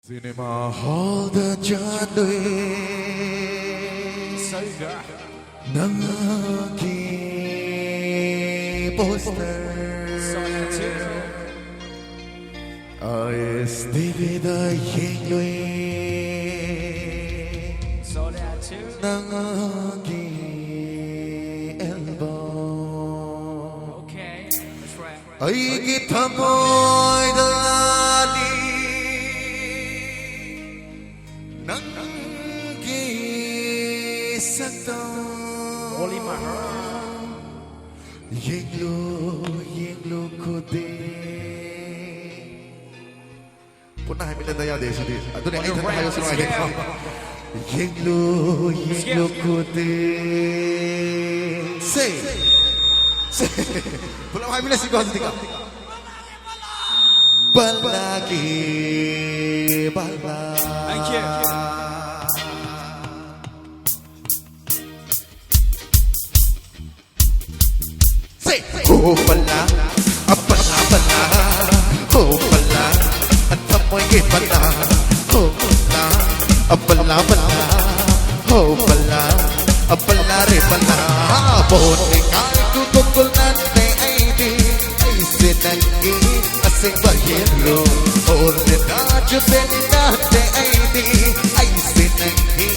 Cinema hall the CHANDRA Nangaki poster ISTV the KANGLEI Nangaki album Okay, that's right. Ay gitamoy dalali Nangaki sakto Only my heart. Yenglo kude Punah minta daya deh sini. Aduh nih kita kayu semua ini. Yenglo kude. Say. Pulang kami nasi kau sedikit. Balagi bala. Thank you. Say. Oh bala, bala bala. Oh bala, atamoy ke bala. Oh bala, bala bala. Oh bala, bala re bala. Bote kai tu tukul nante aidi. Aise nangi asing bahiro. Or de naaj beni nante aidi. Aise nangi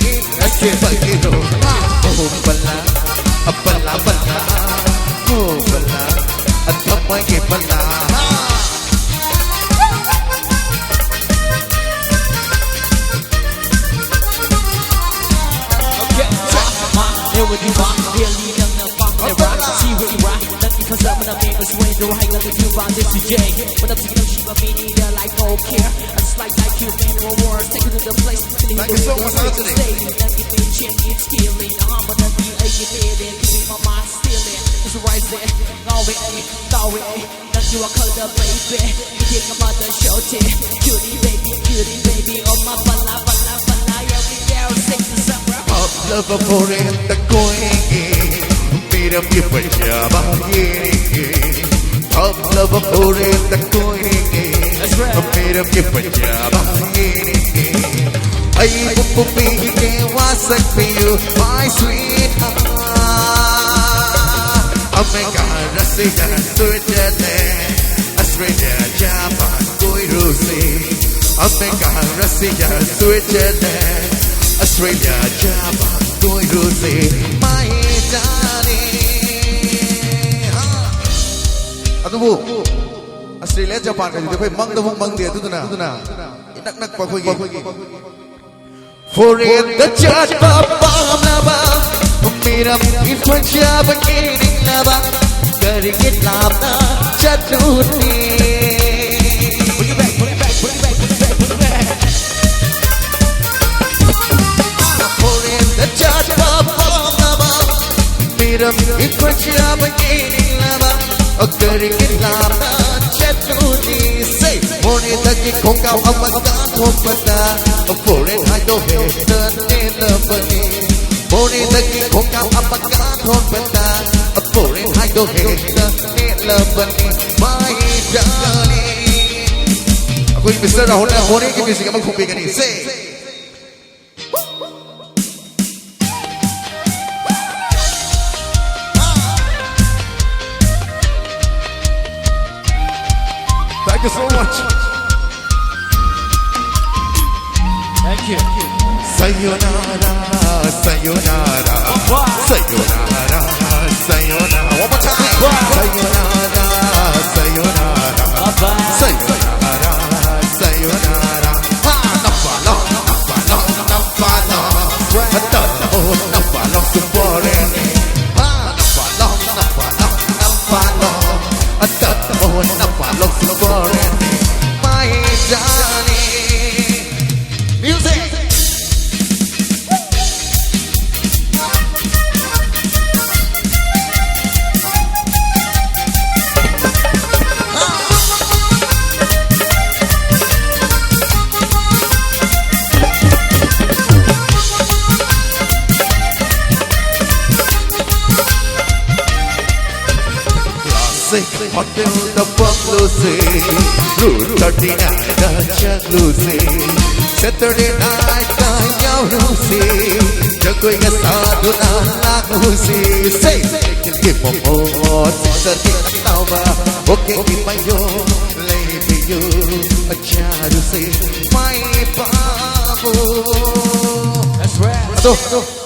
asing bahiro. Oh bala, bala bala. Oh bala, atamoy ke bala. Here with you rock, really young and fun and rock. See where you rock, not because I'm gonna make us win the right like a dude on this is Jay. When I'm taking a sheep, I mean, need like no care. I just like you, man, no words. Take it to the place, feeling the way the way to stay. Not get me champion stealing. I'm gonna be a get in, keep my mind stealing. It's right there, go away, not you, I call the baby. You think I'm on the show, cutie baby, oh my bala, yeah, we down, sing the summer. Love for it, the going made up your pajama. Love for it, the going made up your pajama. I will be was for you, my sweetheart. America, Russia, Switzerland, Australia, Japan, Rosie. America, Russia, Switzerland. Australia, Japan, Toy Rose, my darling. Aduh bu, Australia, Japan kan jadi kau mang dia tu na, nak pak kau gini. For the church, Papa, lava, mira, influencia begini lava, keringin lava, jatuh Influencia begini lama, keringin lama jatuh di say. Monita ki kong kau amakan hompata, foreign hayo hetan elapani. Monita ki kong kau amakan hompata, foreign hayo hetan elapani. My darling, aku ini Mr. Rahul Lahore ki musik abang kumpikan ini say. Thank you so much. Thank you. Sayonara, sayonara, sayonara, sayonara. One more time. Sayonara, sayonara, sayonara, sayonara. Napalo, napalo, napalo. Napalo, supporting. Napalo, napalo, napalo. Napalo, supporting. My darling. Music. Hotel the bungalow say, Route 39 the Changlu say, Saturday night kanya rusi Jagoy ka sa dunan lagusi Say Give mo mo Sister kinatawa Okay ipayo Lady you Acharusi May pabo That's right. Aduh